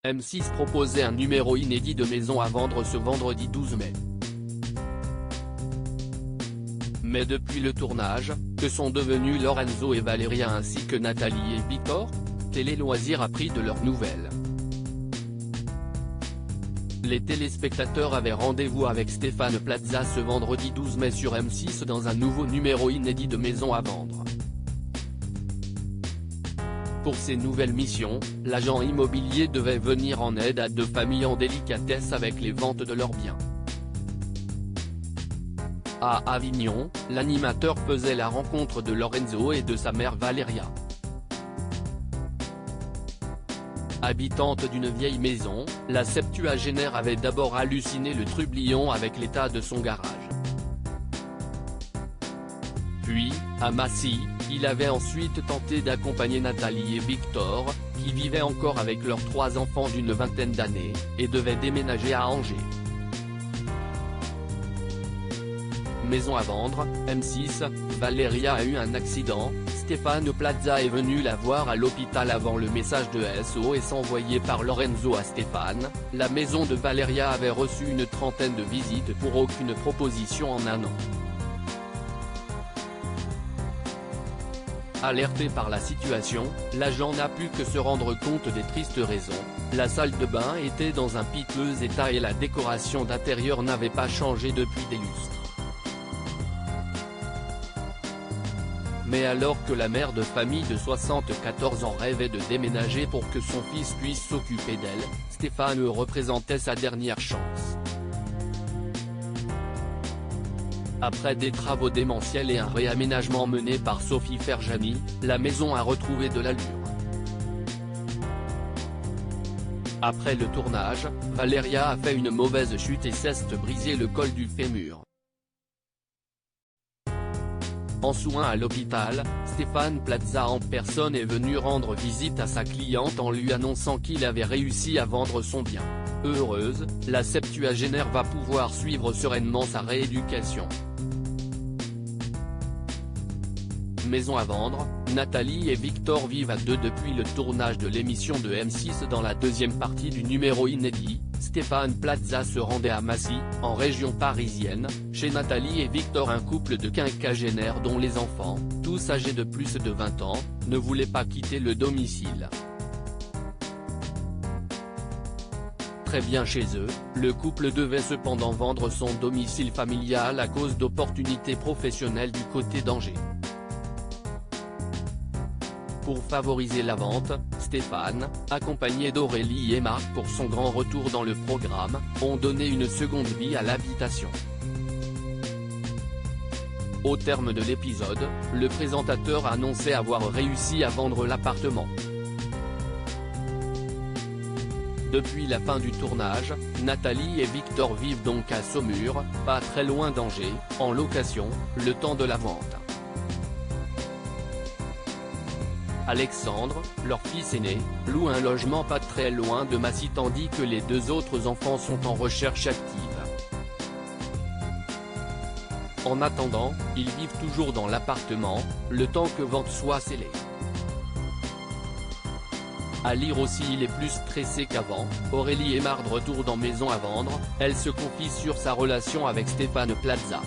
M6 proposait un numéro inédit de Maison à vendre ce vendredi 12 mai. Mais depuis le tournage, que sont devenus Lorenzo et Valeria ainsi que Nathalie et Victor? Télé Loisirs a pris de leurs nouvelles. Les téléspectateurs avaient rendez-vous avec Stéphane Plaza ce vendredi 12 mai sur M6 dans un nouveau numéro inédit de Maison à vendre. Pour ces nouvelles missions, l'agent immobilier devait venir en aide à deux familles en délicatesse avec les ventes de leurs biens. À Avignon, l'animateur faisait la rencontre de Lorenzo et de sa mère Valeria. Habitante d'une vieille maison, la septuagénaire avait d'abord halluciné le trublion avec l'état de son garage. Puis, à Massy, il avait ensuite tenté d'accompagner Nathalie et Victor, qui vivaient encore avec leurs 3 enfants d'une vingtaine d'années, et devaient déménager à Angers. Maison à vendre, M6, Valeria a eu un accident, Stéphane Plaza est venu la voir à l'hôpital avant le message de SOS envoyé par Lorenzo à Stéphane. La maison de Valeria avait reçu une trentaine de visites pour aucune proposition en un an. Alerté par la situation, l'agent n'a pu que se rendre compte des tristes raisons. La salle de bain était dans un piteux état et la décoration d'intérieur n'avait pas changé depuis des lustres. Mais alors que la mère de famille de 74 ans rêvait de déménager pour que son fils puisse s'occuper d'elle, Stéphane représentait sa dernière chance. Après des travaux démentiels et un réaménagement mené par Sophie Ferjani, la maison a retrouvé de l'allure. Après le tournage, Valeria a fait une mauvaise chute et s'est brisé le col du fémur. En soins à l'hôpital, Stéphane Plaza en personne est venu rendre visite à sa cliente en lui annonçant qu'il avait réussi à vendre son bien. Heureuse, la septuagénaire va pouvoir suivre sereinement sa rééducation. Maison à vendre, Nathalie et Victor vivent à deux depuis le tournage de l'émission de M6 dans la deuxième partie du numéro inédit. Stéphane Plaza se rendait à Massy, en région parisienne, chez Nathalie et Victor, un couple de quinquagénaires dont les enfants, tous âgés de plus de 20 ans, ne voulaient pas quitter le domicile. Très bien chez eux, le couple devait cependant vendre son domicile familial à cause d'opportunités professionnelles du côté d'Angers. Pour favoriser la vente, Stéphane, accompagné d'Aurélie et Marc pour son grand retour dans le programme, ont donné une seconde vie à l'habitation. Au terme de l'épisode, le présentateur annonçait avoir réussi à vendre l'appartement. Depuis la fin du tournage, Nathalie et Victor vivent donc à Saumur, pas très loin d'Angers, en location, le temps de la vente. Alexandre, leur fils aîné, loue un logement pas très loin de Massy tandis que les 2 autres enfants sont en recherche active. En attendant, ils vivent toujours dans l'appartement, le temps que vente soit scellée. À lire aussi, il est plus stressé qu'avant, Aurélie Aymard de retour dans Maison à vendre, elle se confie sur sa relation avec Stéphane Plaza.